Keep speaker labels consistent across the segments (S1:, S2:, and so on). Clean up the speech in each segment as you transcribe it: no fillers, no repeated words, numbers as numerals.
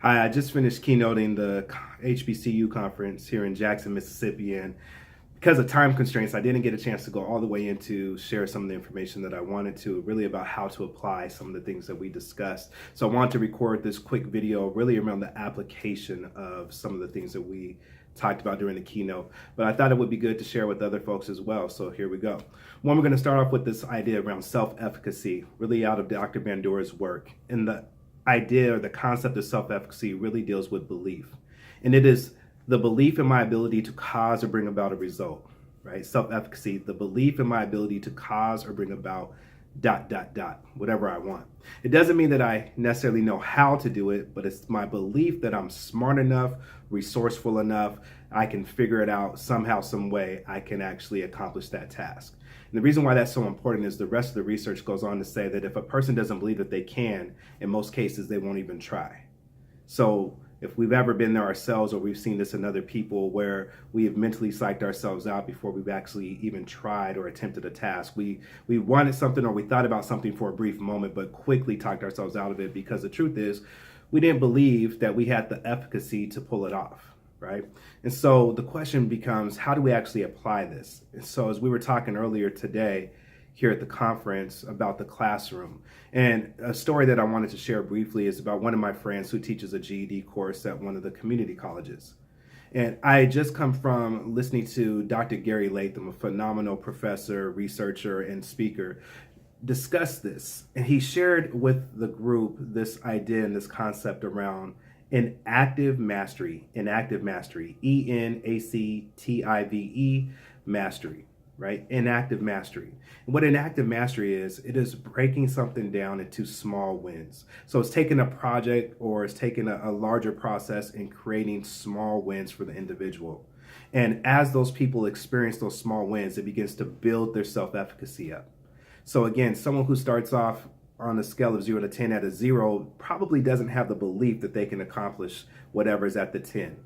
S1: Hi, I just finished keynoting the HBCU conference here in Jackson, Mississippi, and because of time constraints, I didn't get a chance to go all the way into share some of the information that I wanted to, really about how to apply some of the things that we discussed. So I wanted to record this quick video really around the application of some of the things that we talked about during the keynote, but I thought it would be good to share with other folks as well. So here we go. One, we're going to start off with this idea around self-efficacy, really out of Dr. Bandura's work. And the idea or the concept of self-efficacy really deals with belief. And it is the belief in my ability to cause or bring about a result, right? Self-efficacy, the belief in my ability to cause or bring about ... whatever I want. It doesn't mean that I necessarily know how to do it, but it's my belief that I'm smart enough, resourceful enough, I can figure it out somehow, some way, I can actually accomplish that task. And the reason why that's so important is the rest of the research goes on to say that if a person doesn't believe that they can, in most cases, they won't even try. So if we've ever been there ourselves, or we've seen this in other people where we have mentally psyched ourselves out before we've actually even tried or attempted a task, we wanted something or we thought about something for a brief moment, but quickly talked ourselves out of it because the truth is we didn't believe that we had the efficacy to pull it off. Right? And so the question becomes, how do we actually apply this? And so as we were talking earlier today here at the conference about the classroom, and a story that I wanted to share briefly is about one of my friends who teaches a GED course at one of the community colleges. And I had just come from listening to Dr. Gary Latham, a phenomenal professor, researcher, and speaker, discuss this. And he shared with the group this idea and this concept around enactive mastery, ENACTIVE mastery, right? Enactive mastery. And what enactive mastery is, it is breaking something down into small wins. So it's taking a project or it's taking a larger process and creating small wins for the individual. And as those people experience those small wins, it begins to build their self-efficacy up. So again, someone who starts off on a scale of 0 to 10 at a 0 probably doesn't have the belief that they can accomplish whatever is at the 10.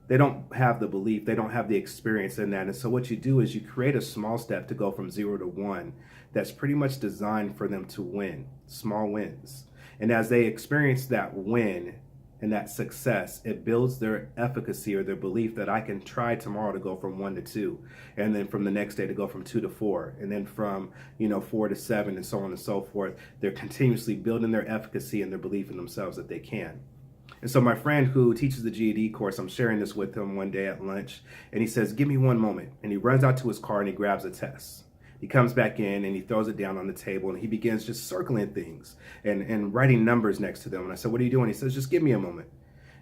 S1: They don't have the belief, they don't have the experience in that. And so what you do is you create a small step to go from 0 to 1 that's pretty much designed for them to win, small wins. And as they experience that win and that success, it builds their efficacy or their belief that I can try tomorrow to go from 1 to 2, and then from the next day to go from 2 to 4, and then from 4 to 7, and so on and so forth. They're continuously building their efficacy and their belief in themselves that they can. And so my friend who teaches the GED course, I'm sharing this with him one day at lunch, and he says, "Give me one moment." And he runs out to his car and he grabs a test. He comes back in and he throws it down on the table and he begins just circling things and writing numbers next to them. And I said, "What are you doing?" He says, "Just give me a moment."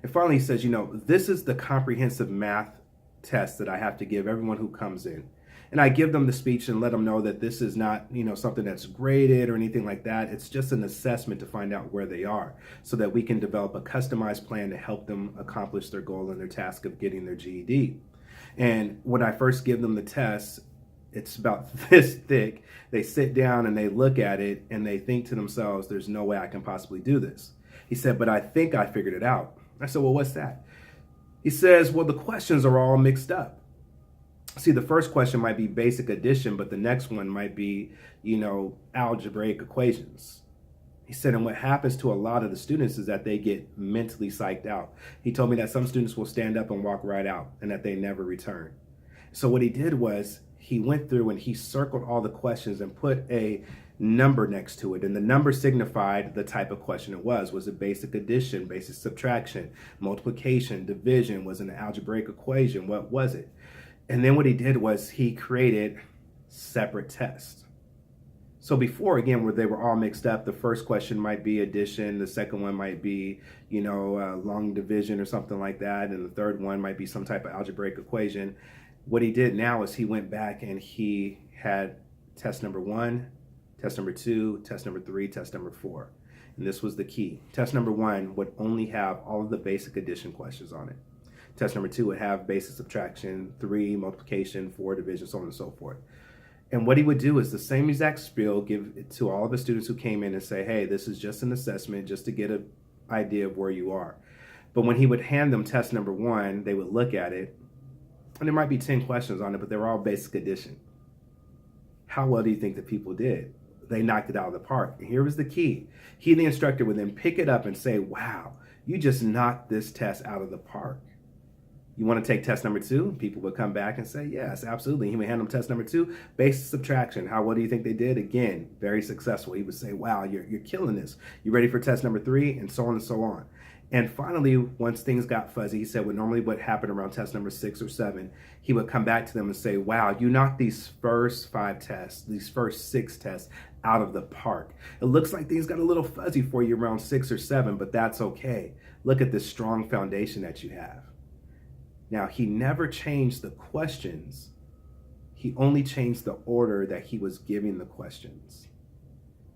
S1: And finally he says, "This is the comprehensive math test that I have to give everyone who comes in." And I give them the speech and let them know that this is not, something that's graded or anything like that. It's just an assessment to find out where they are so that we can develop a customized plan to help them accomplish their goal and their task of getting their GED. And when I first give them the test, it's about this thick. They sit down and they look at it and they think to themselves, "There's no way I can possibly do this." He said, "But I think I figured it out." I said, "Well, what's that?" He says, "Well, the questions are all mixed up. See, the first question might be basic addition, but the next one might be, algebraic equations." He said, and what happens to a lot of the students is that they get mentally psyched out. He told me that some students will stand up and walk right out and that they never return. So what he did was he went through and he circled all the questions and put a number next to it. And the number signified the type of question it was. Was it basic addition, basic subtraction, multiplication, division? Was it an algebraic equation? What was it? And then what he did was he created separate tests. So before, again, where they were all mixed up, the first question might be addition, the second one might be, long division or something like that, and the third one might be some type of algebraic equation. What he did now is he went back and he had test number 1, test number 2, test number 3, test number 4. And this was the key. Test number 1 would only have all of the basic addition questions on it. Test number 2 would have basic subtraction, 3 multiplication, 4 division, so on and so forth. And what he would do is the same exact spiel, give it to all of the students who came in and say, "Hey, this is just an assessment, just to get an idea of where you are." But when he would hand them test number 1, they would look at it, and there might be 10 questions on it, but they were all basic addition. How well do you think the people did? They knocked it out of the park. And here was the key. He, the instructor, would then pick it up and say, "Wow, You just knocked this test out of the park. You want to take test number 2? People would come back and say, yes, absolutely. He would hand them test number 2, basic subtraction. What do you think they did? Again, very successful. He would say, wow, you're killing this. You ready for test number 3? And so on and so on. And finally, once things got fuzzy, he said what happened around test number 6 or 7, he would come back to them and say, wow, you knocked these first 5 tests, these first 6 tests out of the park. It looks like things got a little fuzzy for you around 6 or 7, but that's okay. Look at this strong foundation that you have. Now, he never changed the questions. He only changed the order that he was giving the questions.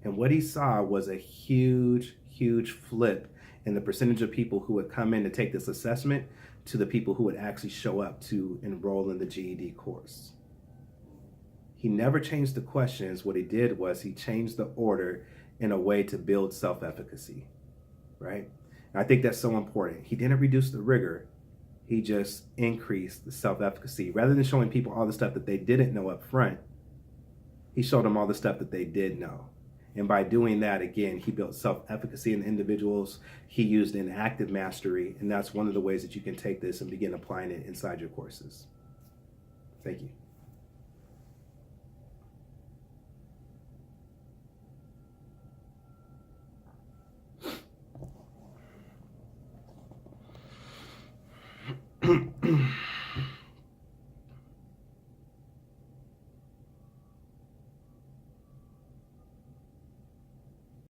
S1: And what he saw was a huge, huge flip in the percentage of people who would come in to take this assessment to the people who would actually show up to enroll in the GED course. He never changed the questions. What he did was he changed the order in a way to build self-efficacy, right? And I think that's so important. He didn't reduce the rigor. He just increased the self-efficacy. Rather than showing people all the stuff that they didn't know up front, he showed them all the stuff that they did know. And by doing that, again, he built self-efficacy in individuals. He used an active mastery, and that's one of the ways that you can take this and begin applying it inside your courses. Thank you.